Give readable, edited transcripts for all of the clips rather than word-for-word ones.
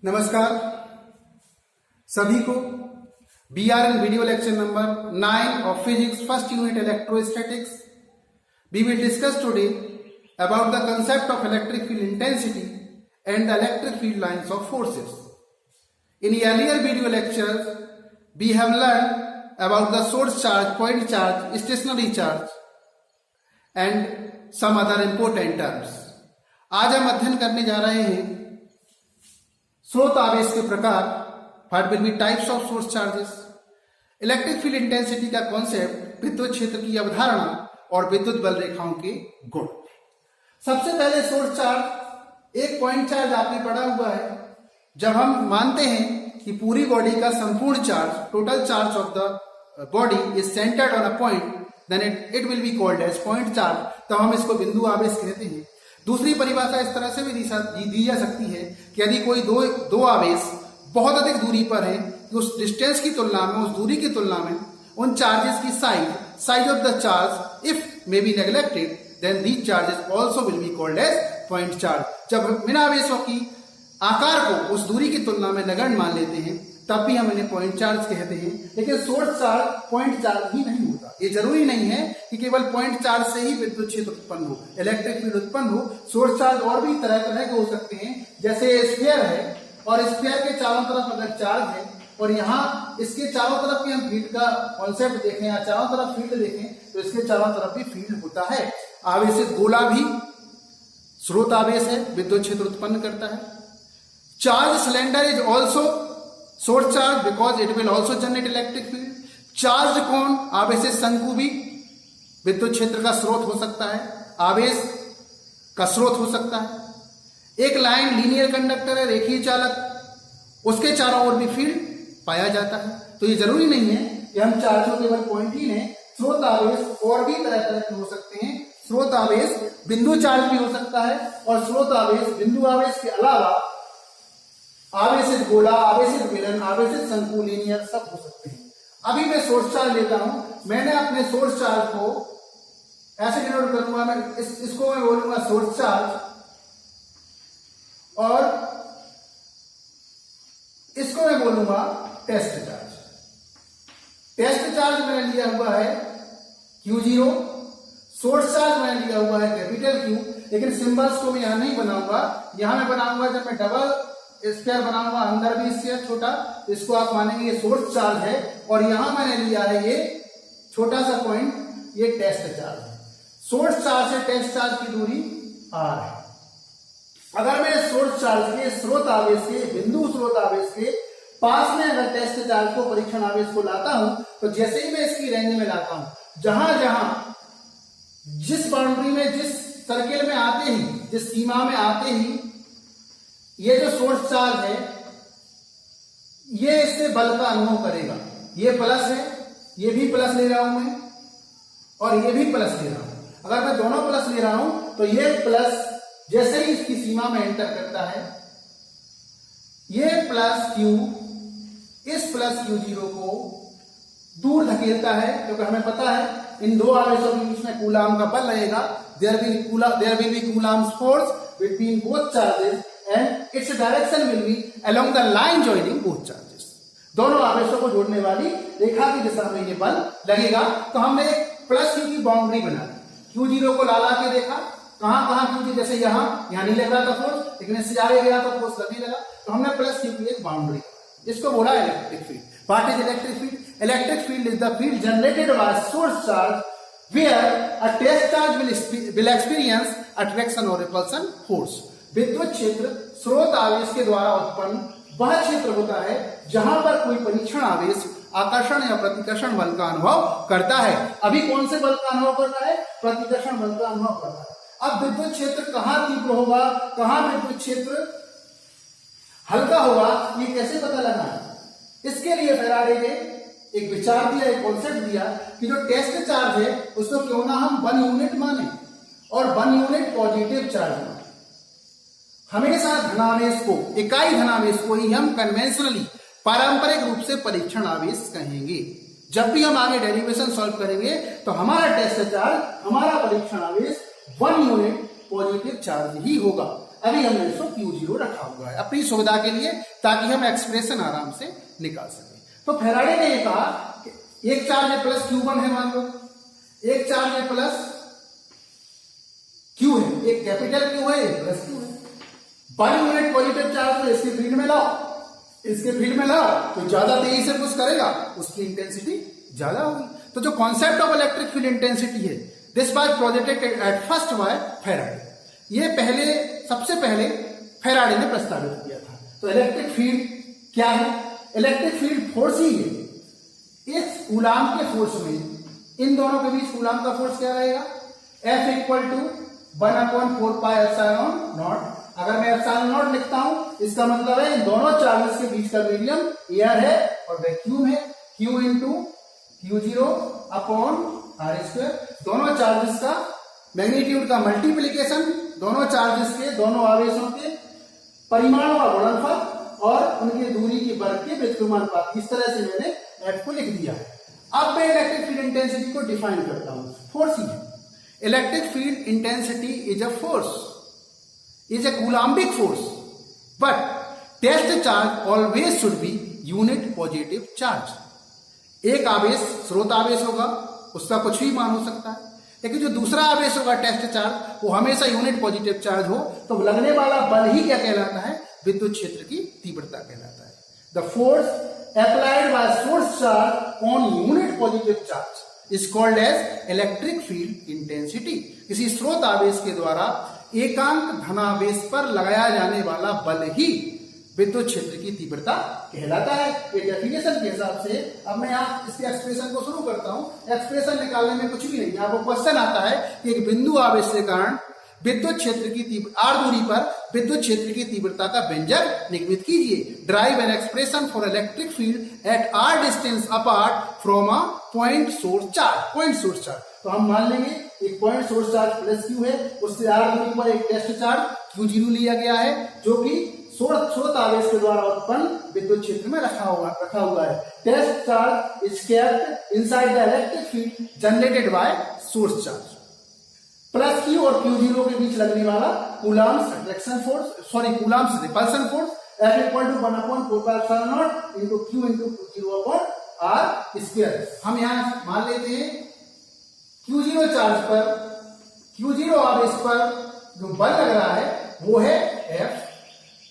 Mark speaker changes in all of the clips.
Speaker 1: नमस्कार सभी को BRN video lecture number 9 of physics first unit electrostatics. We will discuss today about the concept of electric field intensity and the electric field lines of forces. In earlier video lectures we have learned about the source charge, point charge, stationary charge and some other important terms. आज हम अध्ययन करने जा रहे हैं स्रोत आवेश के प्रकार. What will be types of source charges. Electric field intensity का कॉन्सेप्ट, विद्युत क्षेत्र की अवधारणा और विद्युत बल रेखाओं के गुण. सबसे पहले सोर्स चार्ज, एक पॉइंट चार्ज आपने पढ़ा हुआ है. जब हम मानते हैं कि पूरी बॉडी का संपूर्ण charge, total charge of the body is centred on a point, then it will be called as point charge. तब हम इसको बिंदु आवेश कहते हैं. दूसरी परिभाषा इस तरह से भी दी जा सकती है कि यदि कोई दो आवेश बहुत अधिक दूरी पर है कि उस डिस्टेंस की तुलना में, उस दूरी की तुलना में उन चार्जेस की size of the charge if may be neglected, then these charges also will be called as point charge. जब इन आवेशों की आकार को उस दूरी की तुलना में नगण्य मान लेते हैं तब भी हम इन्हें पॉइंट चार्ज कहते हैं. लेकिन सोर्स चार्ज पॉइंट चार्ज ही नहीं होता. ये जरूरी नहीं है कि केवल पॉइंट चार्ज से ही विद्युत क्षेत्र उत्पन्न हो, इलेक्ट्रिक फील्ड उत्पन्न हो. सोर्स चार्ज और भी तरह तरह के हो सकते हैं. जैसे स्फीयर है और स्फीयर के चारों तरफ अगर चार्ज है और यहाँ इसके चारों तरफ भी हम फील्ड का कॉन्सेप्ट देखें या चारों तरफ फील्ड देखें तो इसके चारों तरफ भी फील्ड होता है. आवेशित गोला भी स्रोत आवेश है, विद्युत क्षेत्र उत्पन्न करता है. Charge cylinder is also source charge because it will also generate electric field. Charge cone, आवेशित शंकु भी विद्युत क्षेत्र का स्रोत हो सकता है, आवेश का स्रोत हो सकता है. एक लाइन लीनियर कंडक्टर है, रेखीय चालक, उसके चारों ओर भी फील्ड पाया जाता है. तो ये जरूरी नहीं है कि हम चार्जों केवल पॉइंट ही लें. स्रोत आवेश और भी तरह तरह के हो सकते हैं. स्रोत आवेश बिंदु चार्ज भी हो सकता है और स्रोत आवेश बिंदु आवेश के अलावा आवेशित गोला, आवेशित बेलन, आवेशित शंकु, लीनियर सब हो सकते हैं. अभी मैं सोर्स चार्ज लेता हूं. मैंने अपने सोर्स चार्ज को ऐसे डिनोट करूंगा, मैं इसको मैं बोलूंगा सोर्स चार्ज और इसको मैं बोलूंगा टेस्ट चार्ज. टेस्ट चार्ज मैंने लिया हुआ है Q0, सोर्स चार्ज मैंने लिया हुआ है कैपिटल Q. लेकिन सिंबल्स को मैं यहां नहीं बनाऊंगा. यहां मैं बनाऊंगा जब मैं डबल स्क्वायर बनाऊंगा, अंदर भी स्क्वायर छोटा, इसको आप मानेंगे ये सोर्स चार्ज है. और यहां मैंने लिया है ये छोटा सा पॉइंट, ये टेस्ट चार्ज है. सोर्स चार्ज से टेस्ट चार्ज की दूरी r है. अगर मैं सोर्स चार्ज के स्रोत आवेश के, बिंदु स्रोत आवेश के पास में अगर टेस्ट चार्ज को, परीक्षण आवेश को लाता हूं तो जैसे ही मैं इसकी रेंज में लाता हूं, जहां जहां जिस बाउंड्री में, जिस सर्किल में आते ही, जिस सीमा में आते ही ये जो सोर्स चार्ज है ये इससे बल का अनुभव करेगा. ये प्लस है, ये भी प्लस ले रहा हूं मैं और ये भी प्लस ले रहा हूं. अगर मैं दोनों प्लस ले रहा हूं तो ये प्लस जैसे ही इसकी सीमा में एंटर करता है, ये प्लस Q इस प्लस Q0 को दूर धकेलता है. क्योंकि हमें पता है इन दो आवेशों के बीच में कूलाम का बल लगेगा. There will be Coulomb's force between both charges and its direction will be along the line joining both charges. दोनों आवेशों को जोड़ने वाली रेखा की दिशा में ये बल लगेगा. तो हमने एक प्लस Q की बाउंड्री बना दी. Q0 को ला के देखा कहां कहां Q0, जैसे यहां नहीं लग रहा था फोर्स, लेकिन इससे आगे गया तो फोर्स लगने लगा. तो हमने प्लस Q की एक बाउंड्री, इसको बोला electric field. What is electric field? Electric field is the field generated by source charge where a test charge will experience attraction or repulsion force. विद्युत क्षेत्र स्रोत आवेश के द्वारा उत्पन्न वह क्षेत्र होता है जहां पर कोई परीक्षण आवेश आकर्षण या प्रतिकर्षण बल का अनुभव करता है. अभी कौन से बल का अनुभव कर रहा है? प्रतिकर्षण बल का अनुभव कर रहा है. अब विद्युत क्षेत्र कहां तीव्र होगा, कहां विद्युत क्षेत्र हल्का होगा, ये कैसे पता लगा है? इसके लिए फैराडे ने एक विचार दिया, एक कॉन्सेप्ट दिया कि जो टेस्ट चार्ज है उसको क्यों ना हम 1 यूनिट माने और 1 यूनिट पॉजिटिव चार्ज माने. हमेशा धनावेश को, इकाई धनावेश को ही हम कन्वेंशनली, पारंपरिक रूप से परीक्षण आवेश कहेंगे. जब भी हम आगे डेरिवेशन सॉल्व करेंगे तो हमारा टेस्ट चार्ज, हमारा परीक्षण आवेश 1 यूनिट पॉजिटिव चार्ज ही होगा. अभी हमने इसको Q0 रखा हुआ है अपनी सुविधा के लिए, ताकि हम एक्सप्रेशन आराम से निकाल सकें। तो फैराडे ने ये कहा कि एक चार्ज है प्लस Q1 है, मान लो एक चार्ज है प्लस Q है, एक कैपिटल Q है, एक प्लस Q है। 1 यूनिट पॉजिटिव चार्ज तो इसके फील्ड में लाओ, इसके फील्ड में लाओ तो ज्यादा तेजी से पुश करेगा, उसकी इंटेंसिटी ज्यादा होगी। तो जो concept of electric field intensity है, this was projected at first by Faraday. ये पहले सबसे पहले फैराडे ने प्रस्तावित किया था। तो इलेक्ट्रिक फील्ड क्या है? इलेक्ट्रिक फील्ड फोर्स ही है। इस कूलाम के फोर्स में इन दोनों के बीच कूलाम का फोर्स क्या रहेगा? F equal to 1/4 pi epsilon naught. अगर मैं एप्सिलॉन नॉट लिखता हूं, इसका मतलब है इन दोनों चार्जेस के बीच का मीडियम एयर है और वैक्यूम है। Q into Q0 upon R square. दोनों चार्जेस का मैग्नीट्यूड का मल्टीप्लीकेशन, दोनों चार्जेस के, दोनों आवेशों के परिमाणों का गुणनफल और उनकी दूरी की वर्ग के व्युत्क्रमानुपात। इस तरह से मैंने F को लिख दिया है। अब मैं इलेक्ट्रिक फील्ड इंटेंसिटी को डिफाइन करता हूं। फोर्स ही है। Electric field intensity is a force, is a coulombic force, but test charge always should be unit positive charge. एक आवेश स्रोत आवेश होगा, उसका कुछ भी मान हो सकता है, लेकिन जो दूसरा आवेश होगा टेस्ट चार्ज, वो हमेशा यूनिट पॉजिटिव चार्ज हो। तो लगने वाला बल ही क्या कहलाता है? विद्युत क्षेत्र की तीव्रता कहलाता है। The force applied by source charge on unit positive charge is called as electric field intensity. किसी स्रोत आवेश के द्वारा एकांक धनावेश पर लगाया जाने वाला बल ही विद्युत क्षेत्र की तीव्रता कहलाता है। ये डेफिनेशन के हिसाब से अब मैं यहाँ इसके एक्सप्रेशन को शुरू करता हूँ। एक्सप्रेशन निकालने में कुछ भी नहीं है। आपको क्वेश्चन आता है कि एक बिंदु आवेश के कारण विद्युत क्षेत्र की r दूरी पर विद्युत क्षेत्र की तीव्रता का व्यंजक निगमित कीजिए। Drive an expression for electric field at r distance apart from a point source charge. Point source charge तो हम मान लेंगे एक point source charge plus Q है, उससे r दूरी पर एक टेस्ट चार्ज Q0 लिया गया है, जो कि स्रोत आवेश के द्वारा उत्पन्न विद्युत क्षेत्र में रखा हुआ है। Test charge is kept inside the electric field generated by source charge. Plus Q और Q0 के बीच लगने वाला Coulomb's attraction force, sorry Coulomb's repulsion force, F equal to 1/4 pi epsilon naught into Q into Q0 upon R square. हम यहां मान लेते हैं Q0 चार्ज पर, Q0 आवेश पर जो बल लग रहा है वो है F।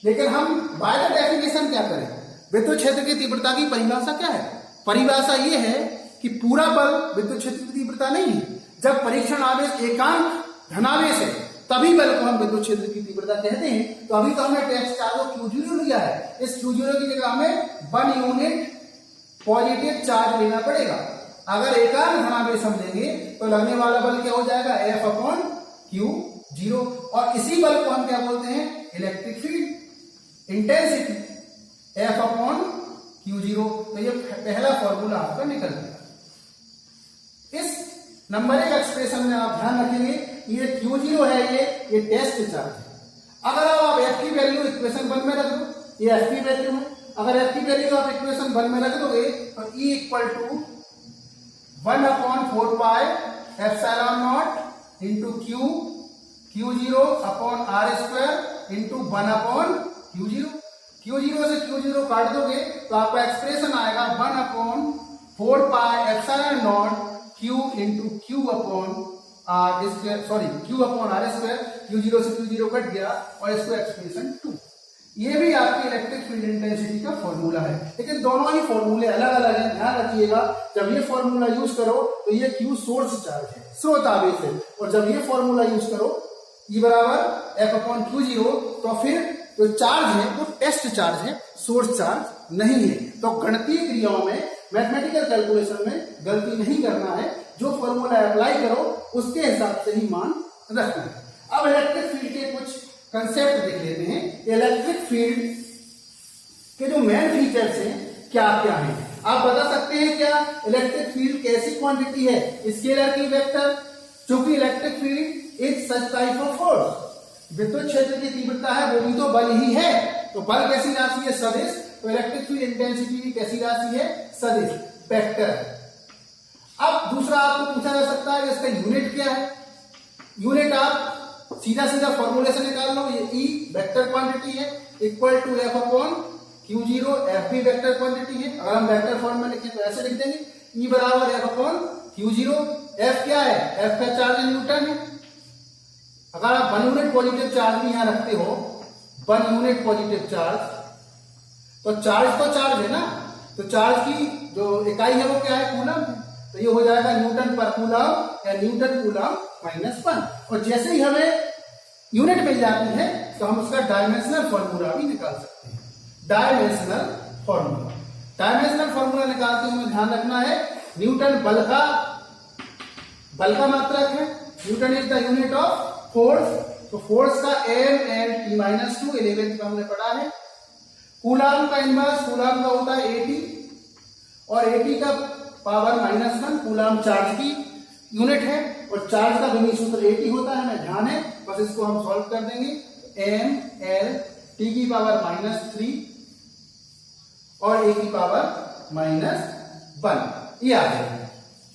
Speaker 1: लेकिन हम बाय द डेफिनेशन क्या करें? विद्युत क्षेत्र की तीव्रता की परिभाषा क्या है? परिभाषा ये है कि पूरा बल विद्युत क्षेत्र की तीव्रता नहीं है। जब परीक्षण आवेश एकांक धनावेश है तभी बल को हम विद्युत क्षेत्र की तीव्रता कहते हैं। तो अभी तो हमने टेस्ट चार्ज Q0 लिया है, इस Q0 की जगह हमें 1 यूनिट पॉजिटिव चार्ज लेना पड़ेगा। अगर एकांक धनावेश हम लेंगे तो लगने वाला बल क्या हो जाएगा? F upon Q0। और इसी बल को हम क्या बोलते हैं? Electric field intensity F upon Q0। तो ये पहला फॉर्मूला आपका निकल गया। इस नंबरिंग एक्सप्रेशन में आप ध्यान रखेंगे ये Q0 है, ये टेस्ट चार्ज है। अगर आप F की वैल्यू इक्वेशन 1 में रख दो, ये F की वैल्यू है, अगर F की वैल्यू आप इक्वेशन 1 में रख दोगे तो E equal to 1/4 pi epsilon naught into Q0 upon R square into 1/Q0। Q0 से Q0 काट दोगे तो आपका एक्सप्रेशन आएगा 1/4 pi epsilon not Q into Q upon R square, sorry Q upon R square. Q0 से Q0 cut गया और इसको एक्सप्रेशन 2। ये भी आपकी इलेक्ट्रिक फील्ड इंटेंसिटी का फॉर्मूला है, लेकिन दोनों ही फॉर्मूले अलग अलग हैं। ध्यान रखिएगा, जब ये फॉर्मूला यूज करो तो ये Q सोर्स चार्ज है, स्रोत आवेश है, और जब ये फॉर्मूला यूज करो E बराबर F अपॉन Q0 तो फिर जो चार्ज है वो टेस्ट चार्ज है, सोर्स चार्ज नहीं है। तो गणितीय क्रियाओं में, मैथमेटिकल कैलकुलेशन में गलती नहीं करना है। जो फॉर्मूला अप्लाई करो उसके हिसाब से ही मान रखना है। अब इलेक्ट्रिक फील्ड के कुछ कंसेप्ट देख लेते हैं। इलेक्ट्रिक फील्ड के जो मेन फीचर्स हैं क्या क्या हैं, आप बता सकते हैं क्या? इलेक्ट्रिक फील्ड कैसी क्वांटिटी है? स्केलर की वेक्टर। चूंकि electric field is such type of force, विद्युत क्षेत्र की तीव्रता है वो भी तो बल ही है। तो बल कैसी राशि है? सदिश। तो इलेक्ट्रिक फील्ड इंटेंसिटी भी कैसी राशि है? सदिश, वेक्टर है। अब दूसरा आपको पूछा जा सकता है इसका यूनिट क्या है? यूनिट आप सीधा सीधा फॉर्मूले से निकाल लो, ये ई वेक्टर क्वांटिटी है equal to F upon Q zero, F भी वेक्टर क्वांटिटी है। अगर हम वेक्टर फॉर्म में लिखें तो ऐसे लिख देंगे ई बराबर F upon Q zero. F क्या है? एफ का चार्ज न्यूटन है। अगर आप 1 यूनिट पॉजिटिव चार्ज भी यहां रखते हो, 1 यूनिट पॉजिटिव चार्ज, तो चार्ज है ना, तो चार्ज की जो इकाई है वो क्या है? कूलम। तो ये हो जाएगा न्यूटन पर कूलम या न्यूटन कूलम -1। और जैसे ही हमें यूनिट मिल जाती है तो हम उसका डायमेंशनल फॉर्मूला भी निकाल सकते हैं। डायमेंशनल फॉर्मूला निकालते हुए ध्यान रखना है न्यूटन बल का मात्रक है। Newton is the unit of force. तो फोर्स का MLT -2 11th में हमने पढ़ा है। कूलम का इनवर्स, कूलम का होता है 80 और 80 का पावर -1 कूलम चार्ज की यूनिट है और चार्ज का विमीय सूत्र 80 होता है, हमें ध्यान है। बस इसको हम सॉल्व कर देंगे। MLT की पावर -3 और A की पावर -1 ये आ जाएगा।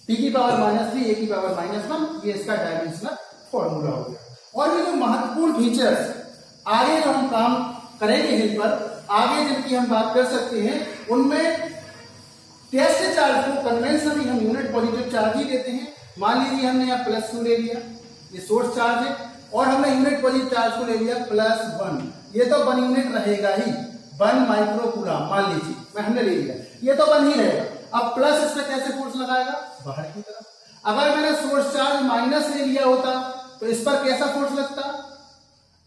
Speaker 1: T की पावर -3, A की पावर -1, ये इसका डायमेंशनल फॉर्मूला हो गया। और ये जो महत्वपूर्ण फीचर्स आगे जो हम काम करेंगे इन पर, आगे जिनकी हम बात कर सकते हैं, उनमें टेस्ट चार्ज को कन्वेंशनली हम यूनिट पॉजिटिव चार्ज ही देते हैं। मान लीजिए हमने यहाँ +2 ले लिया, ये सोर्स चार्ज है, और हमने यूनिट पॉजिटिव चार्ज को ले लिया +1, ये तो 1 यूनिट रहेगा ही, 1 माइक्रो कूलम मान लीजिए मैं हमने ले लिया, ये तो 1 ही रहेगा। अब प्लस इस पर कैसे फोर्स लगाएगा? बाहर की तरफ। अगर मैंने सोर्स चार्ज माइनस ले लिया होता तो इस पर कैसा फोर्स लगता?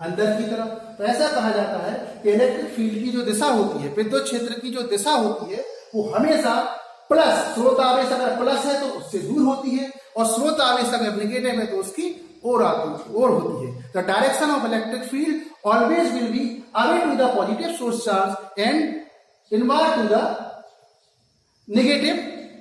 Speaker 1: अंदर की तरफ। तो ऐसा कहा जाता है कि इलेक्ट्रिक फील्ड की जो दिशा होती है, विद्युत क्षेत्र की जो दिशा होती है, वो हमेशा प्लस, स्रोत आवेश अगर प्लस है तो उससे दूर होती है, और स्रोत आवेश अगर नेगेटिव है तो उसकी ओर होती है। The direction of electric field always will be away to the positive source charge and inward to the negative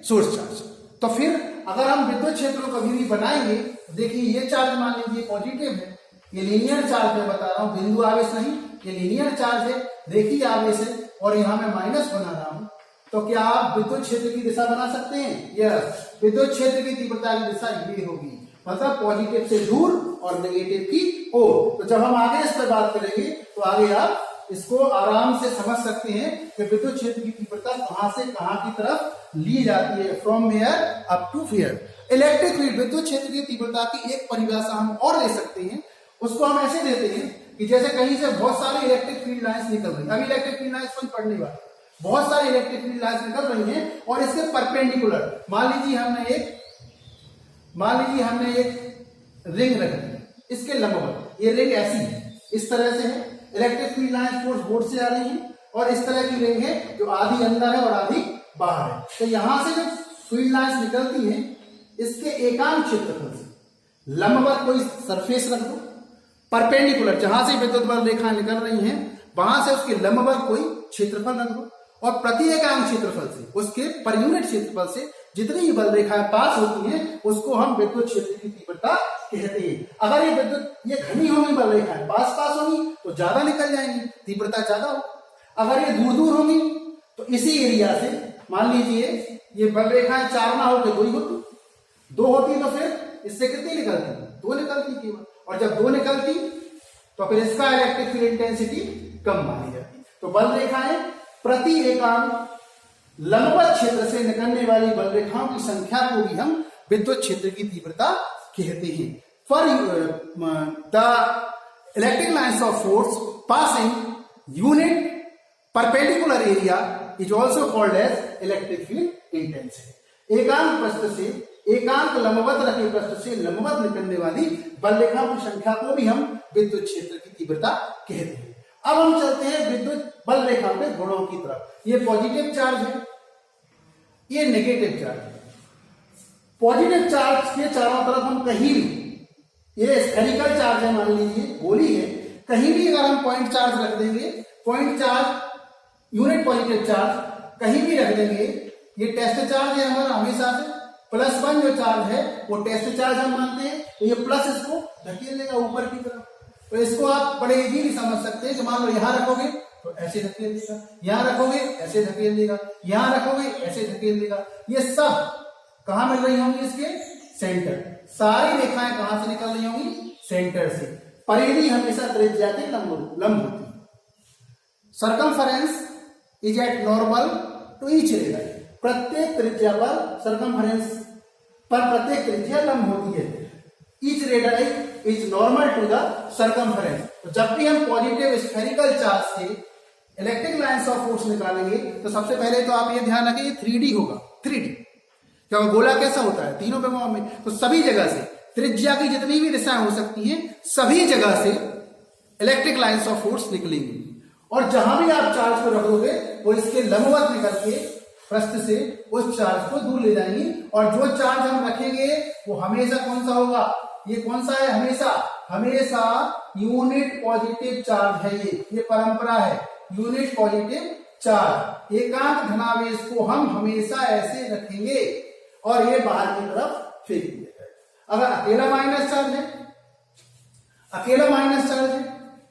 Speaker 1: source charge. तो फिर अगर हम विद्युत क्षेत्र को कभी भी बनाएंगे, देखिए ये चार्ज मान लीजिए पॉजिटिव है, ये लीनियर चार्ज मैं बता रहा हूं, बिंदु आवेश नहीं, ये लीनियर चार्ज है, देखिए आवेश है, और यहां मैं माइनस बना रहा हूं। तो क्या आप विद्युत क्षेत्र की दिशा बना सकते हैं? यस, विद्युत क्षेत्र की तीव्रता की दिशा ये होगी, मतलब पॉजिटिव से दूर और नेगेटिव की ओर। तो जब हम आगे इस पर बात करेंगे तो आगे आप इसको आराम से समझ सकते हैं कि विद्युत क्षेत्र की तीव्रता कहां से कहां की तरफ ली जाती है, from where up to where. Electric field, विद्युत क्षेत्र की तीव्रता की एक परिभाषा हम और ले सकते हैं, उसको हम ऐसे देते हैं कि जैसे कहीं से बहुत सारी इलेक्ट्रिक फील्ड लाइन्स निकल रही है, अभी इलेक्ट्रिक फील्ड लाइन्स को पढ़ने वाले, बहुत सारी इलेक्ट्रिक फील्ड लाइन्स निकल रही हैं और इसके परपेंडिकुलर, मान लीजिए हमने एक रिंग रख दी, इसके लंबवत, ये रिंग ऐसी है, इस तरह से है, electric field lines force board से आ रही है, और इस तरह की रिंग है जो आधी अंदर है और आधी बाहर है। तो यहां से जो फील्ड लाइन्स निकलती हैं, इसके एकांक क्षेत्रफल से लंबवत कोई सरफेस रख दो, परपेंडिकुलर जहां से विद्युत बल रेखाएं निकल रही हैं वहां से उसके लंबवत कोई क्षेत्रफल रख दो, और प्रति एकांक क्षेत्रफल से, उसके पर यूनिट क्षेत्रफल से जितनी भी बल रेखाएं पास होती हैं उसको हम विद्युत क्षेत्र की तीव्रता कहते हैं। अगर ये घनी होंगी बल रेखाएं, पास होंगी तो ज्यादा निकल जाएंगी, तीव्रता ज्यादा हो। अगर ये दूर होंगी तो इसी एरिया से, मान लीजिए ये बल रेखाएं 4 ना होकर 2 ही होती, 2 होती तो फिर इससे कितनी निकलती? 2 निकलती केवल, और जब 2 निकलती तो फिर इसका इलेक्ट्रिक फील्ड इंटेंसिटी कम मानी जाती। तो बल रेखाएं प्रति एकांक लंबवत क्षेत्र से निकलने वाली बल रेखाओं की संख्या को भी हम विद्युत क्षेत्र की तीव्रता कहते हैं। For the electric lines of force passing unit perpendicular area is also called as electric field intensity. एकांक पृष्ठ से, एकांक लंबवत रखे पृष्ठ से लंबवत निकलने वाली बल रेखाओं की संख्या को भी हम विद्युत क्षेत्र की तीव्रता कहते हैं। अब हम चलते हैं विद्युत बल रेखा के गुणों की तरफ। ये पॉजिटिव चार्ज है, ये नेगेटिव चार्ज है। पॉजिटिव चार्ज के चारों तरफ हम कहीं भी, ये स्फेरिकल चार्ज है, मान लीजिए गोली है, कहीं भी अगर हम पॉइंट चार्ज रख देंगे, point charge unit positive charge कहीं भी रख देंगे, ये टेस्ट चार्ज है हमारा हमेशा से, +1 जो चार्ज है वो टेस्ट चार्ज हम मानते हैं, तो ये प्लस इसको धकेल लेगा ऊपर की तरफ। तो इसको आप बड़े इजीली समझ सकते हैं कि मान लो यहां रखोगे तो ऐसे धकेल देगा, यहां रखोगे ऐसे धकेल देगा, यहां रखोगे ऐसे धकेल देगा। ये सब कहां मिल रही होंगी? इसके सेंटर। सारी रेखाएं कहां से निकल रही होंगी? सेंटर से। परिधि हमेशा त्रिज्या के लंब होती है। Circumference is at normal to each radius, प्रत्येक त्रिज्या पर सर्कमफरेंस पर प्रत्येक त्रिज्या लंब होती है। Each radius is normal to the circumference. तो जब भी हम पॉजिटिव स्फेरिकल चार्ज से इलेक्ट्रिक लाइंस ऑफ फोर्स निकालेंगे तो सबसे पहले तो आप ये ध्यान रखें ये 3D होगा। 3D क्या गोला कैसा होता है, तीनों विमाओं में, तो सभी जगह से त्रिज्या की जितनी भी दिशाएं हो सकती हैं सभी जगह से इलेक्ट्रिक लाइंस ऑफ फोर्स निकलेंगी, और जहां भी आप चार्ज को रखोगे वो इसके लंबवत निकल के पृष्ठ से उस चार्ज को दूर ले जाएंगी। और जो चार्ज हम रखेंगे वो हमेशा कौन सा होगा, ये कौन सा है, हमेशा यूनिट पॉजिटिव चार्ज है। ये परंपरा है, यूनिट पॉजिटिव चार्ज। एकांक धनावेश को हम हमेशा ऐसे रखेंगे और ये बाहर की तरफ फेंक दिया जाएगा। अगर अकेला माइनस चार्ज है,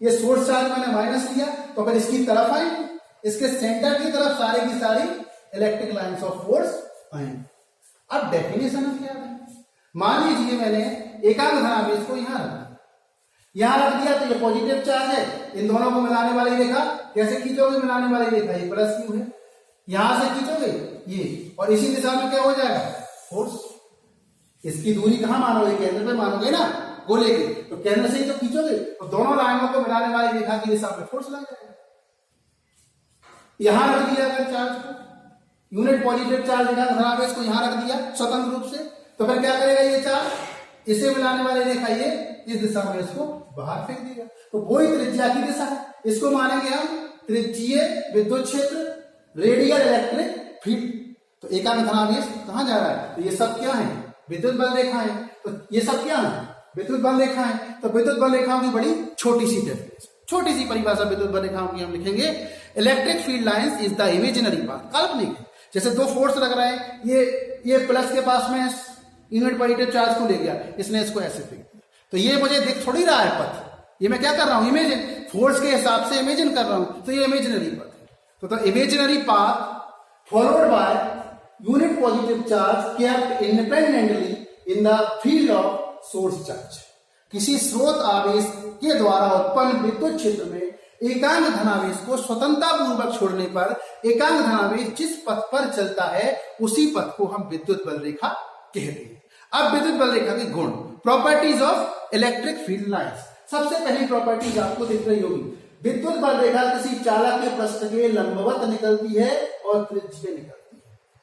Speaker 1: ये सोर्स चार्ज मैंने माइनस लिया, तो अगर इसकी तरफ आएंगे, इसके सेंटर की तरफ सारी की सारी इलेक्ट्रिक लाइंस ऑफ फोर्स आएंगे। अब डेफिनेशन क्या है, मान लीजिए मैंने एकांक धनावेश को यहां रख दिया, तो ये पॉजिटिव चार्ज है, इन दोनों को मिलाने वाली रेखा कैसे खींचोगे, मिलाने वाली रेखा ये प्लस क्यू है, यहां से खींचोगे ये, और इसी दिशा में क्या हो जाएगा, फोर्स। इसकी दूरी कहां मानोगे, केंद्र पे मानोगे ना गोले के, तो केंद्र से ही तो खींचोगे, तो दोनों लाइनों को मिलाने वाली रेखा की दिशा में फोर्स लग जाएगा। यहां रख दिया अगर चार्ज को, यूनिट पॉजिटिव चार्ज एकांक धनावेश को यहां रख दिया स्वतंत्र रूप से, तो फिर क्या करेगा ये चार्ज, इसे मिलाने वाली रेखा ये इस दिशा में इसको बाहर फेंक देगा। तो वही त्रिज्या की दिशा है, इसको मानेंगे हम त्रिज्यीय विद्युत क्षेत्र, रेडियल इलेक्ट्रिक फील्ड। तो एकांक धनावेश कहां जा रहा है, तो ये सब क्या है, विद्युत बल रेखाएं। तो ये सब क्या है, विद्युत बल रेखाएं। तो विद्युत बल रेखाओं की बड़ी छोटी सी डेफिनेशन, छोटी सी परिभाषा विद्युत बल रेखाओं की हम लिखेंगे, electric field lines is the imaginary path, काल्पनिक है। जैसे दो फोर्स लग रहा है, ये प्लस के पास में यूनिट पॉजिटिव चार्ज को ले गया, इसने इसको ऐसे फेंक दिया, तो ये मुझे दिख थोड़ी रहा है पथ, ये मैं क्या कर रहा हूं, इमेजिन, फोर्स के हिसाब से इमेजिन कर रहा हूं, तो ये इमेजिनरी पथ है। तो imaginary path followed by unit positive charge kept independently in the field of source charge. किसी स्रोत आवेश के द्वारा उत्पन्न विद्युत क्षेत्र में एकांक धनावेश को स्वतंत्रता पूर्वक छोड़ने पर एकांक धनावेश जिस पथ पर चलता है उसी पथ को हम विद्युत बल रेखा कहते हैं। अब विद्युत बल रेखा के गुण, properties of electric field lines. सबसे पहली प्रॉपर्टीज आपको दिख रही होगी, विद्युत बल रेखा किसी चालक के पृष्ठ के लंबवत निकलती है और त्रिज्यीय निकलती है।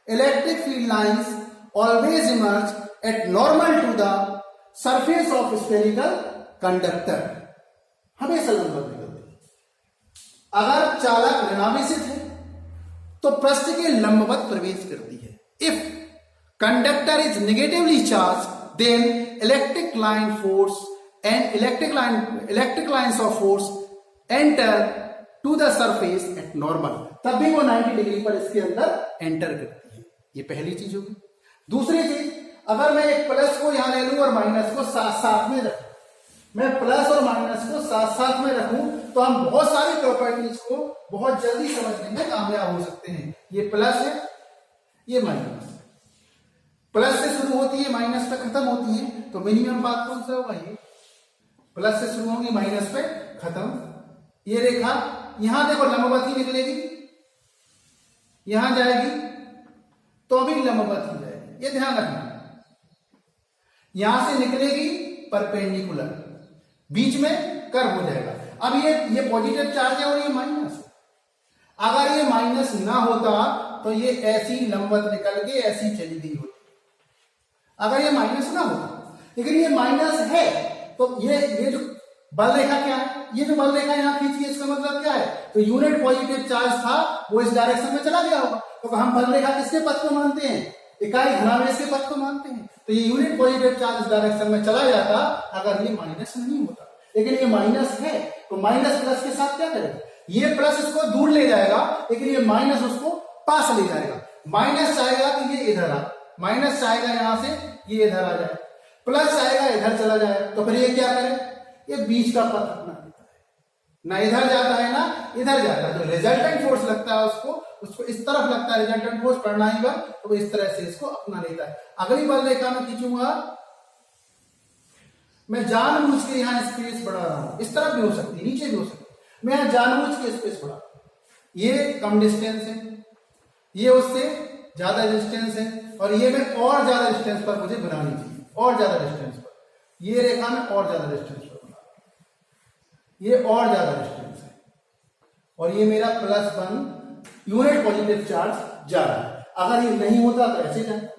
Speaker 1: Electric field lines always emerge at normal to the surface of spherical conductor, हमेशा लंबवत निकलती है। अगर चालक ऋणावेशित है तो पृष्ठ के लंबवत प्रवेश करती है। If conductor is negatively charged, then electric lines of force enter to the surface at normal, तब भी वो 90 डिग्री पर इसके अंदर एंटर करती है। ये पहली चीज होगी। दूसरी चीज, अगर मैं एक प्लस को यहां ले लूं और माइनस को साथ साथ में रखूं, मैं प्लस और माइनस को साथ साथ में रखूं, तो हम बहुत सारी प्रॉपर्टीज को बहुत जल्दी समझने में कामयाब हो सकते हैं। ये प्लस है, ये माइनस, प्लस से शुरू होती है माइनस पे खत्म होती है, तो मिनिमम पाथ कौन सा होगा, ये प्लस से शुरू होगी माइनस पे खत्म। ये रेखा यहां देखो लंबवत ही निकलेगी, यहां जाएगी तो भी लंबवत ही जाएगी, ये ध्यान रखना। यहां से निकलेगी परपेंडिकुलर, बीच में कर्व हो जाएगा। अब ये पॉजिटिव चार्ज है और ये माइनस, अगर ये माइनस ना होता तो ये ऐसी लंबवत निकल के ऐसी चली गई होती, अगर ये माइनस ना होता। लेकिन ये माइनस है, तो ये जो बल रेखा क्या है, ये जो बल रेखा यहां खींची है, इसका मतलब क्या है, तो यूनिट पॉजिटिव चार्ज था वो इस डायरेक्शन में चला गया होगा। तो हम बल रेखा किसके पथ को मानते हैं, इकाई धनावेश के पथ को मानते हैं। तो ये यूनिट पॉजिटिव चार्ज इस डायरेक्शन में चला जाता अगर ये माइनस नहीं होता। लेकिन ये माइनस है, तो माइनस प्लस के साथ क्या करेगा, ये प्लस इसको दूर ले जाएगा, लेकिन ये माइनस उसको पास ले जाएगा। माइनस चाहेगा कि ये इधर आ, माइनस चाहेगा यहां से ये इधर आ जाए, प्लस चाहेगा इधर चला जाए, तो फिर ये क्या करे, ये बीच का पथ अपना लेता है, ना इधर जाता है ना इधर जाता है। जो रिजल्टेंट फोर्स लगता है उसको इस तरफ लगता है, रिजल्टेंट फोर्स पढ़ना ही बल, तो इस तरह से इसको अपना लेता है। अगली बल रेखा में खींचूंगा, मैं जानबूझ के यहाँ स्पेस बढ़ा रहा हूं, इस तरफ भी हो सकती है, नीचे भी हो सकती है, मैं यहाँ जानबूझ के स्पेस बढ़ा रहा हूं। ये कम डिस्टेंस है, ये उससे ज्यादा डिस्टेंस है, और ये मैं और ज्यादा डिस्टेंस पर मुझे बनानी चाहिए, और ज्यादा डिस्टेंस पर, ये रेखा में और ज्यादा डिस्टेंस पर बना, ये और ज्यादा डिस्टेंस है, और ये मेरा +1 यूनिट पॉजिटिव चार्ज जा रहा है। अगर ये नहीं होता तो ऐसे जाए,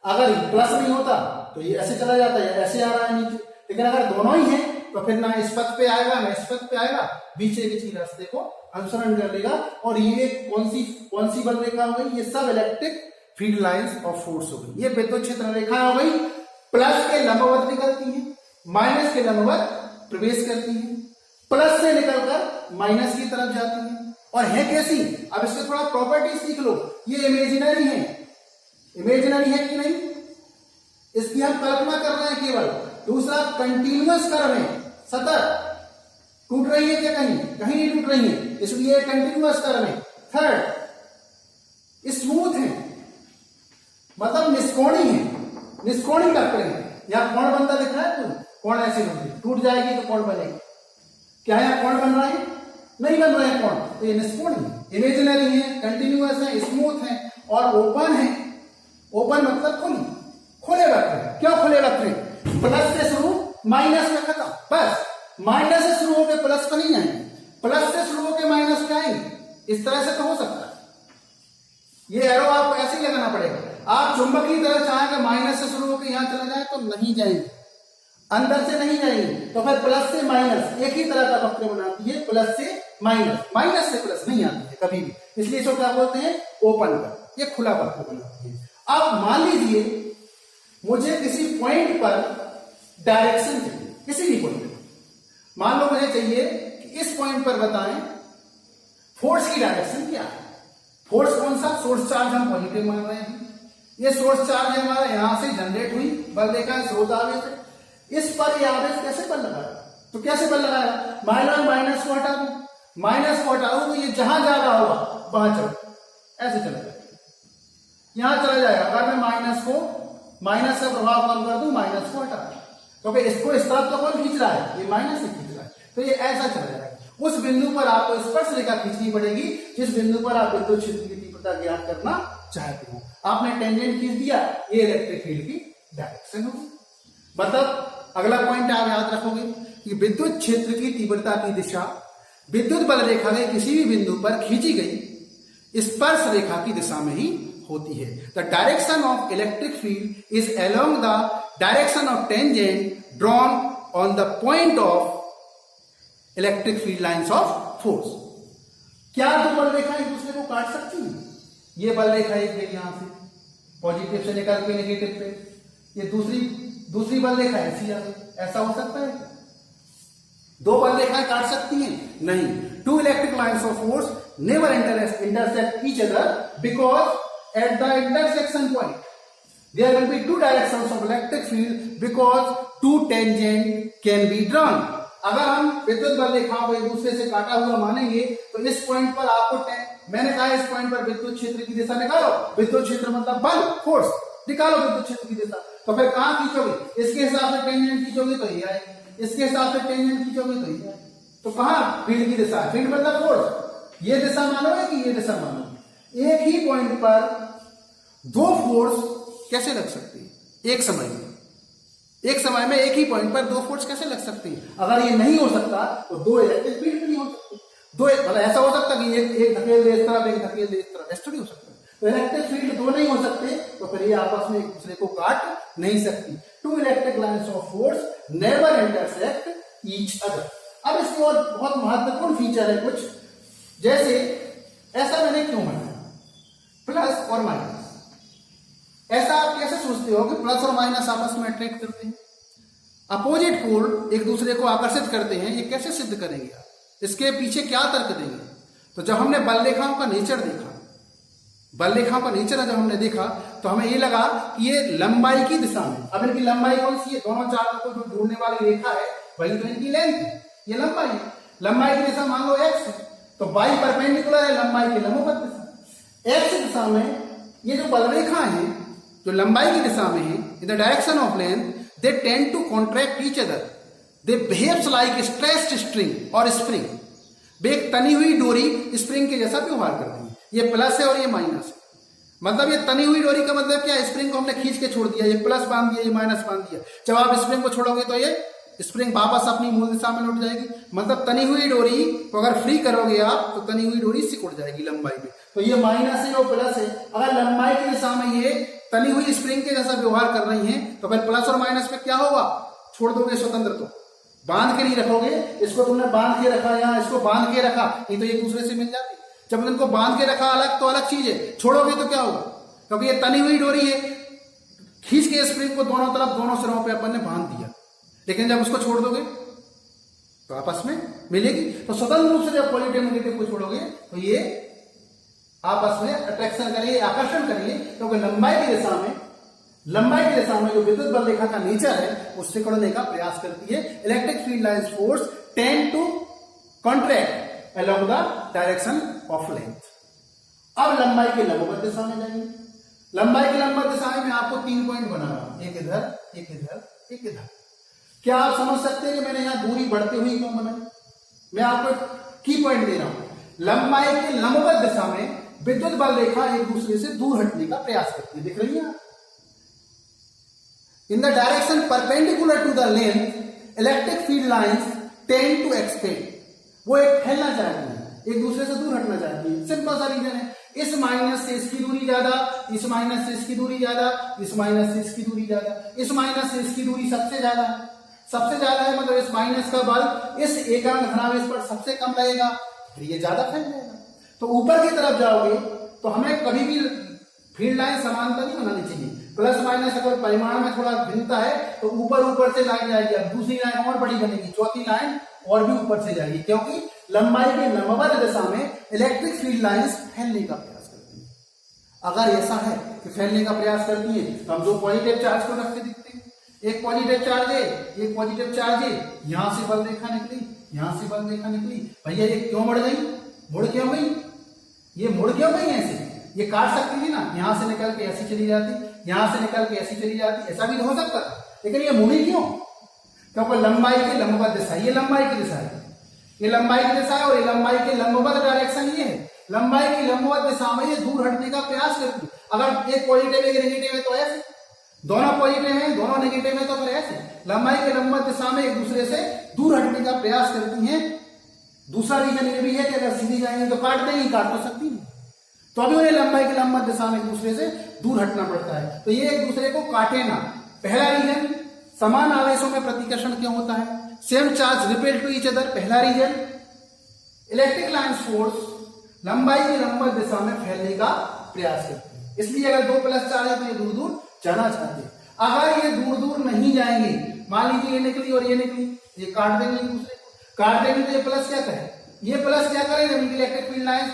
Speaker 1: अगर ये प्लस नहीं होता तो ये ऐसे चला जाता है, ऐसे आ रहा है नीचे। लेकिन अगर दोनों ही है तो फिर ना इस पथ पे आएगा ना इस पथ पे आएगा, बीचे किसी रास्ते को अनुसरण कर लेगा। और ये कौन सी बल रेखा हो गई? ये सब electric field lines of force हो गई। ये विद्युत क्षेत्र रेखा हो गई, प्लस के लंबवत निकलती है, माइनस के लंबवत प्रवेश करती है, प्लस से निकलकर माइनस की तरफ जाती है। और है कैसी? अब इसके थोड़ा प्रॉपर्टी सीख लो। ये इमेजिनरी है, इमेजिनरी है कि नहीं, इसकी हम कल्पना कर रहे हैं केवल। दूसरा, कंटिन्यूअस कर्व है, सतत, टूट रही है क्या? कहीं कहीं नहीं टूट रही है, इसलिए कंटिन्यूअस कर्व है। थर्ड, स्मूथ है, मतलब निष्कोणी है, निष्कोणी वक्र है। यहां कोण बनता दिख रहा है? कोई कोण ऐसे बनती, टूट जाएगी तो कोण बनेगी। क्या यहां कोण बन रहा है? नहीं बन रहा है कोण, तो ये निष्कोणी है, इमेजिनरी है, कंटिन्यूअस है, स्मूथ है और ओपन है। ओपन मतलब खुली, खुले वक्र। क्यों खुले वक्र? प्लस से शुरू, माइनस में खत्म, बस। माइनस से शुरू होकर प्लस पर नहीं आएंगे, प्लस से शुरू होकर माइनस पे आएंगे। इस तरह से तो हो सकता है। ये एरो आपको ऐसे ही लगाना पड़ेगा। आप चुंबक की तरह चाहें कि माइनस से शुरू होकर यहां चला जाए तो नहीं जाएंगे, अंदर से नहीं जाएंगे। तो फिर प्लस से माइनस एक ही तरह का वक्र बनाती है, प्लस से माइनस, माइनस से प्लस नहीं आती है कभी भी, इसलिए इसको क्या बोलते हैं? ओपन वक्र। ये खुला वक्र बनाती है। अब मान लीजिए मुझे किसी पॉइंट पर डायरेक्शन चाहिए, किसी भी पॉइंट पर। मान लो मुझे चाहिए कि इस पॉइंट पर बताएं फोर्स की डायरेक्शन क्या है। फोर्स कौन सा? सोर्स चार्ज हम पॉजिटिव मान रहे हैं। ये सोर्स चार्ज है हमारा, यहां से जनरेट हुई बल रेखा है, स्रोत आवेश है। इस पर यह आवेश कैसे बल लगाया? तो कैसे बल लगाया? माइनस को हटा दूं, माइनस को हटा दूं तो ये जहां जा रहा होगा वहां चल, ऐसे चला जाएगा, यहां चला जाएगा। अगर मैं माइनस का प्रभाव कम कर दूं, माइनस को हटा दूं, क्योंकि इसको इस तरफ तो कौन खींच रहा है? ये माइनस से खींच रहा है, तो ये ऐसा चला जाएगा। उस बिंदु पर आपको स्पर्श रेखा खींचनी पड़ेगी जिस बिंदु पर आप विद्युत क्षेत्र की तीव्रता ज्ञात करना चाहते हो। आपने टेंजेंट खींच दिया, ये इलेक्ट्रिक फील्ड की डायरेक्शन होगी। मतलब अगला पॉइंट आप याद रखोगे कि विद्युत क्षेत्र की तीव्रता की दिशा विद्युत बल रेखा के किसी भी बिंदु पर खींची गई स्पर्श रेखा की दिशा में ही होती है। The direction of electric field is along the direction of tangent drawn on the point of electric field lines of force. क्या दो बल रेखा एक दूसरे को काट सकती है? ये बल रेखा एक गई यहां से पॉजिटिव से निकल के नेगेटिव पे, ये दूसरी बल रेखा ऐसी आ गई, ऐसा हो सकता है? दो बल रेखाएं काट सकती हैं? नहीं। Two electric lines of force never intersect each other because at the intersection point there will be two directions of electric field because two tangent can be drawn. अगर हम विद्युत बल रेखाओं को एक दूसरे से काटा हुआ मानेंगे तो इस पॉइंट पर आपको मैंने कहा इस पॉइंट पर विद्युत क्षेत्र की दिशा निकालो। विद्युत क्षेत्र मतलब बल, फोर्स, निकालो विद्युत क्षेत्र की दिशा। तो फिर कहां खींचोगे? इसके हिसाब से टेंजेंट खींचोगे तो ये आएगी, इसके हिसाब से टेंजेंट खींचोगे तो ये आएगी। तो कहां फील्ड की दिशा? फील्ड मतलब फोर्स। ये दिशा मानोगे कि ये दिशा मानोगे? एक ही पॉइंट पर दो फोर्स कैसे लग सकती है एक समय में? एक समय में एक ही पॉइंट पर दो फोर्स कैसे लग सकती है? अगर ये नहीं हो सकता तो दो इलेक्ट्रिक फील्ड नहीं हो सकती। दो मतलब ऐसा हो सकता कि एक धकेल दे इस तरफ, एक धकेल दे इस तरफ, ऐसा नहीं हो सकता। तो इलेक्ट्रिक फील्ड दो नहीं हो सकते तो फिर ये आपस में एक दूसरे को काट नहीं सकती। Two electric lines of force never intersect each other. अब इसकी और बहुत महत्वपूर्ण फीचर है कुछ, जैसे ऐसा मैंने क्यों बनाया प्लस और माइनस। ऐसा आप कैसे सोचते हो कि प्लस और माइनस आपस में अट्रैक्ट करते हैं, अपोजिट पोल एक दूसरे को आकर्षित करते हैं? ये कैसे सिद्ध करेंगे आप? इसके पीछे क्या तर्क देंगे? तो जब हमने बल रेखाओं का नेचर देखा, बल रेखाओं का नेचर जब हमने देखा तो हमें ये लगा कि ये लंबाई की दिशा में, अब इनकी लंबाई कौन सी है? दोनों चारों को जो जोड़ने वाली रेखा है वही तो इनकी लेंथ है, ये लंबाई है। लंबाई की दिशा मान लो एक्स है, तो बाई परपेंडिकुलर है लंबाई की लंबवत दिशा। एक्स दिशा में ये जो बल रेखा है जो लंबाई की दिशा में है, in the direction of length they tend to contract each other, they behaves like stressed string और स्प्रिंग। वे एक तनी हुई डोरी स्प्रिंग के जैसा व्यवहार करती है। ये प्लस है और ये माइनस है। मतलब ये तनी हुई डोरी का मतलब क्या है, स्प्रिंग को हमने खींच के छोड़ दिया, ये प्लस बांध दिया, ये माइनस बांध दिया। जब आप स्प्रिंग को छोड़ोगे तो ये स्प्रिंग वापस अपनी मूल दिशा में लौट जाएगी। मतलब तनी हुई डोरी को अगर फ्री करोगे आप तो तनी हुई डोरी सिकुड़ जाएगी लंबाई में। तो ये माइनस है और प्लस है। अगर लंबाई की दिशा में ये तनी हुई स्प्रिंग के जैसा व्यवहार कर रही है तो फिर प्लस और माइनस में क्या होगा, छोड़ दोगे स्वतंत्र, तो बांध के नहीं रखोगे। इसको तुमने बांध के रखा, यहाँ इसको बांध के रखा, नहीं तो एक दूसरे से मिल जाती। जब इनको बांध के रखा अलग तो अलग चीज है, छोड़ोगे तो क्या होगा, क्योंकि ये तनी हुई डोरी है, खींच के स्प्रिंग को दोनों तरफ दोनों सिरों पे अपन ने बांध दिया। लेकिन जब उसको छोड़ दोगे तो आपस में मिलेगी। तो स्वतंत्र रूप से जब पॉजिटिव नेगेटिव को छोड़ोगे तो ये आपस में अट्रैक्शन करेंगे, आकर्षण करेंगे, क्योंकि लंबाई की दिशा में जो विद्युत बल रेखा का नेचर है उससे सिकुड़ने का प्रयास करती है। Electric field lines force tend to contract along the direction of length. अब लंबाई के लंबवत दिशा में जाएंगे। लंबाई की लंबवत दिशा में मैं आपको 3 पॉइंट बना रहा हूं, एक इधर, एक इधर, एक इधर। क्या आप समझ सकते हैं कि मैंने यहां दूरी बढ़ती हुई क्यों बनाई? मैं आपको की पॉइंट दे रहा हूं। लंबाई के लंबवत दिशा में विद्युत बल रेखा एक दूसरे से दूर हटने का प्रयास करती है, दिख रही है। In the direction perpendicular to the length electric field lines tend to expand. वो एक फैलना चाहती है, एक दूसरे से दूर हटना चाहती है। सिंपल सा रीजन है, इस माइनस से इसकी दूरी ज्यादा, इस माइनस से इसकी दूरी ज्यादा, इस माइनस से इसकी दूरी ज्यादा, इस माइनस से इसकी दूरी सबसे ज्यादा है, सबसे ज्यादा है। मतलब इस माइनस का बल इस एकांक धनावेश पर सबसे कम रहेगा, फिर ये ज्यादा फैल जाएगा। तो ऊपर की तरफ जाओगे तो हमें कभी भी फील्ड लाइन समानता नहीं बनानी चाहिए। प्लस माइनस अगर परिमाण में थोड़ा भिन्नता है तो ऊपर से लाइन जाएगी, अब दूसरी लाइन और बड़ी बनेगी, चौथी लाइन और भी ऊपर से जाएगी, क्योंकि लंबाई के लंबवत दिशा में इलेक्ट्रिक फील्ड लाइंस फैलने का प्रयास करती है। अगर ऐसा है कि फैलने का प्रयास करती है तो हम दो पॉजिटिव चार्ज को रखते दिखते हैं। एक पॉजिटिव चार्ज है, एक पॉजिटिव चार्ज है, यहां से बल रेखा निकली, यहां से बल रेखा निकली। भैया ये क्यों मुड़ गई, मुड़ क्यों गई, ये मुड़ क्यों गई ऐसे? ये काट सकती थी ना, यहां से निकल के ऐसी चली जाती, यहां से निकल के ऐसी चली जाती, ऐसा भी तो हो सकता था। लेकिन ये मुड़ी क्यों? क्योंकि लंबाई की लंबवत दिशा, ये लंबाई की दिशा है, ये लंबाई की दिशा है और ये लंबाई के लंबवत डायरेक्शन ये है। लंबाई की लंबवत दिशा में ये दूर हटने का प्रयास करती है। अगर एक पॉजिटिव एक नेगेटिव है तो ऐसे, दोनों पॉजिटिव हैं दोनों नेगेटिव है तो फिर ऐसे। लंबाई के लंबवत दिशा में एक दूसरे से दूर हटने का प्रयास करती हैं। दूसरा रीजन ये भी है कि अगर सीधी जाएंगे तो काट देंगी, काट तो सकती नहीं, तो अभी उन्हें लंबाई की लंबवत दिशा में एक दूसरे से दूर हटना पड़ता है। तो ये एक दूसरे को काटे ना। पहला रीजन, समान आवेशों में प्रतिकर्षण क्यों होता है, same charge repel to each other, पहला रीजन। इलेक्ट्रिक लाइन फोर्स लंबाई की लंबवत दिशा में फैलने का प्रयास करती है, इसलिए अगर दो प्लस चार्ज है तो ये दूर दूर जाना चाहते हैं। अगर ये दूर दूर नहीं जाएंगे, मान लीजिए ये निकली और ये निकली, ये काट देंगे एक दूसरे को, काट देंगे तो ये प्लस क्या करे, ये प्लस क्या करे, जब इलेक्ट्रिक फील्ड लाइन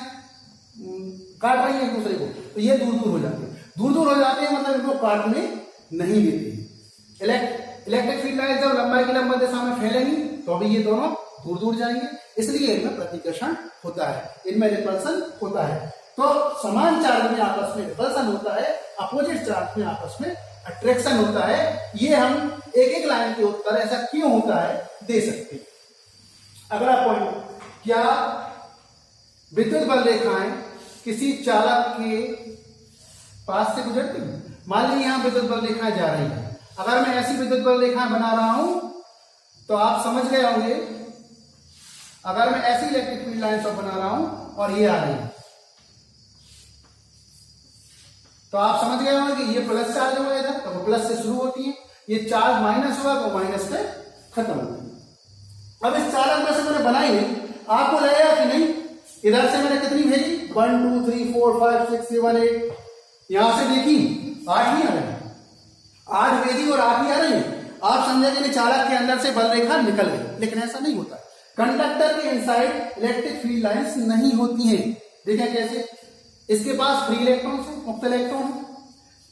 Speaker 1: काट रही है एक दूसरे को, तो ये दूर दूर हो जाते हैं। दूर दूर हो जाते हैं मतलब इनको काटने नहीं देते। इलेक्ट्रिक फील्ड लाइन जब लंबाई की लंबवत दिशा में फैलेंगी तो अभी ये दोनों दूर दूर जाएंगे, इसलिए इनमें प्रतिकर्षण होता है, इनमें रिपल्सन होता है। तो समान चार्ज में आपस में रिपल्सन होता है, अपोजिट चार्ज में आपस में अट्रैक्शन होता है। ये हम एक एक लाइन के उत्तर ऐसा क्यों होता है दे सकते हैं। अगला पॉइंट, क्या विद्युत बल रेखाएं किसी चालक के पास से गुजरती हैं? मान लीजिए यहां विद्युत बल रेखाएं जा रही हैं, अगर मैं ऐसी विद्युत बल रेखाएं बना रहा हूं तो आप समझ गए होंगे, अगर मैं ऐसी इलेक्ट्रिक फील्ड लाइन सब बना रहा हूं और ये आ रही है तो आप समझ गए होंगे कि ये प्लस चार्ज होगा इधर, तो वो प्लस से शुरू होती है, ये चार्ज माइनस हुआ तो माइनस पे खत्म होगी। अब इस चालक में से मैंने बनाई है, आपको लगेगा कि नहीं, इधर से मैंने कितनी भेजी, 1 2 3 4 5 6 7 8, यहां से देखी 8 ही आ रही, 8 भेजी और 8 ही आ रही। आप समझेंगे चालक के अंदर से बल रेखा निकल गई, लेकिन ऐसा नहीं होता। कंडक्टर के इनसाइड इलेक्ट्रिक फील्ड लाइंस नहीं होती हैं। देखिए कैसे, इसके पास फ्री इलेक्ट्रॉन है, मुक्त इलेक्ट्रॉन है,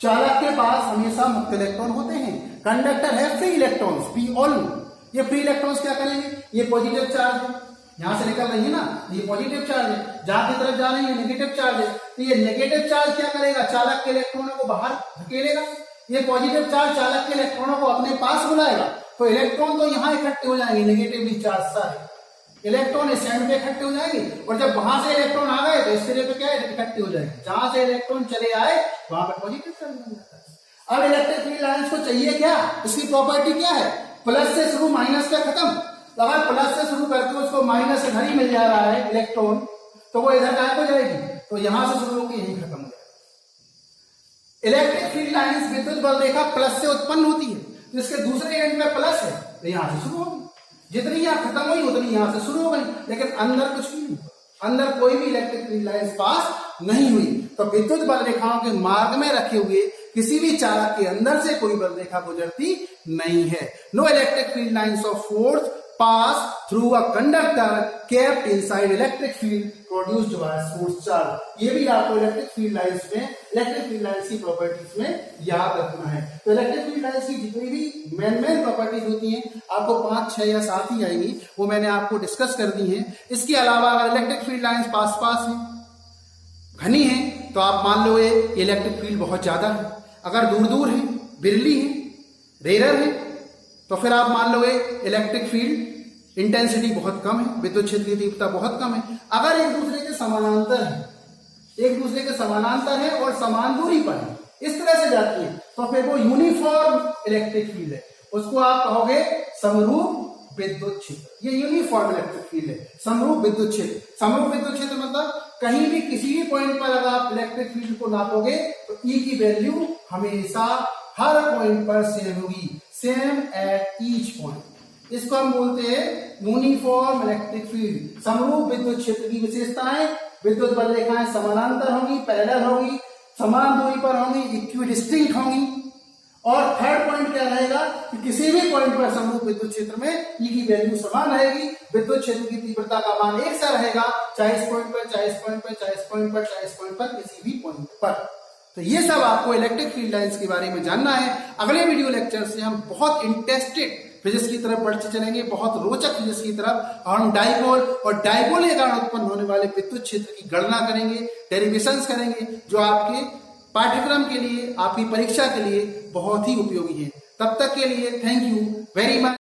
Speaker 1: चालक के पास हमेशा मुक्त इलेक्ट्रॉन होते हैं। कंडक्टर है फ्री इलेक्ट्रॉन्स, पी ऑल। ये फ्री इलेक्ट्रॉन्स क्या करेंगे, ये पॉजिटिव चार्ज है, यहां से निकल रही है ना, ये पॉजिटिव चार्ज है, जहां की तरफ जा रही है नेगेटिव चार्ज है, तो ये नेगेटिव चार्ज क्या करेगा, चालक के इलेक्ट्रॉनों को बाहर धकेलेगा। ये पॉजिटिव चार्ज चालक के इलेक्ट्रॉनों को अपने पास बुलाएगा तो इलेक्ट्रॉन तो यहाँ इकट्ठे हो जाएंगे, नेगेटिवली चार्ज सारे इलेक्ट्रॉन इस एंड पे इकट्ठे हो जाएंगे, और जब वहां से इलेक्ट्रॉन आ गए तो इस सिरे पे क्या है, इकट्ठे हो जाएंगे। जहां से इलेक्ट्रॉन चले आए वहां पर पॉजिटिव चार्ज बन जाता है। अब इलेक्ट्रिक फील्ड लाइंस को चाहिए क्या, इसकी प्रॉपर्टी क्या है, प्लस से शुरू माइनस का खत्म। अगर प्लस से शुरू करके उसको माइनस इधर ही मिल जा रहा है इलेक्ट्रॉन, तो वो इधर गायब हो जाएगी, तो यहां से शुरू होकर यहीं खत्म हो जाएगी। इलेक्ट्रिक फील्ड लाइंस विद्युत बल रेखा प्लस से उत्पन्न होती है, तो इसके दूसरे एंड में प्लस है, तो यहां से शुरू होगी, जितनी यहां खत्म हुई उतनी यहां से शुरू हो गई, लेकिन अंदर कुछ भी नहीं, अंदर कोई भी इलेक्ट्रिक फील्ड लाइंस पास नहीं हुई। तो विद्युत बल रेखाओं के मार्ग में रखे हुए किसी भी चालक के अंदर से कोई बल रेखा गुजरती नहीं है। No electric field lines of force pass through a conductor kept inside electric field produced by source charge। ये भी आपको इलेक्ट्रिक फील्ड लाइंस में, इलेक्ट्रिक फील्ड लाइंस की प्रॉपर्टीज में याद रखना है। तो इलेक्ट्रिक फील्ड लाइंस की जितनी भी मेन प्रॉपर्टीज होती हैं, आपको 5, 6 या 7 ही आएंगी, वो मैंने आपको डिस्कस कर दी हैं। इसके अलावा अगर इलेक्ट्रिक फील्ड लाइंस पास है, घनी है, तो आप मान लो ये इलेक्ट्रिक फील्ड बहुत ज्यादा है। अगर दूर दूर है, बिरली है, रेयर है, तो फिर आप मान लो इलेक्ट्रिक फील्ड इंटेंसिटी बहुत कम है, विद्युत क्षेत्र की तीव्रता बहुत कम है। अगर एक दूसरे के समानांतर है, एक दूसरे के समानांतर है और समान दूरी पर है, इस तरह से जाती है, तो फिर वो यूनिफॉर्म इलेक्ट्रिक फील्ड है, उसको आप कहोगे समरूप विद्युत क्षेत्र। ये यूनिफॉर्म इलेक्ट्रिक फील्ड है, समरूप विद्युत क्षेत्र। समरूप विद्युत क्षेत्र मतलब कहीं भी किसी भी पॉइंट पर अगर आप इलेक्ट्रिक फील्ड को नापोगे तो ई की वैल्यू हमेशा हर पॉइंट पर सेम होगी, सेम एट ईच पॉइंट। इसको हम बोलते हैं यूनिफॉर्म इलेक्ट्रिक फील्ड। समरूप विद्युत क्षेत्र की विशेषताएं, विद्युत बल रेखाएं समानांतर होंगी, पैरेलल होंगी, समान दूरी पर होंगी, इक्विडिस्टिंक्ट होंगी। और थर्ड पॉइंट क्या रहेगा कि किसी भी पॉइंट पर समरूप विद्युत क्षेत्र में ई की वैल्यू समान रहेगी, विद्युत क्षेत्र की तीव्रता का मान एक सा रहेगा, चाहे इस पॉइंट पर, चाहे इस पॉइंट पर, चाहे इस पॉइंट पर, चाहे इस पॉइंट पर, किसी भी पॉइंट पर। तो ये सब आपको इलेक्ट्रिक फील्ड लाइंस के बारे में जानना है। अगले वीडियो लेक्चर से हम बहुत इंटरेस्टेड फिजिक्स की तरफ बढ़ते चलेंगे, बहुत रोचक फिजिक्स की तरफ, और हम डाइपोल और डाइपोल के कारण उत्पन्न होने वाले विद्युत क्षेत्र की गणना करेंगे, डेरिवेशंस करेंगे, जो आपके पाठ्यक्रम के लिए, आपकी परीक्षा के लिए बहुत ही उपयोगी है। तब तक के लिए थैंक यू वेरी मच।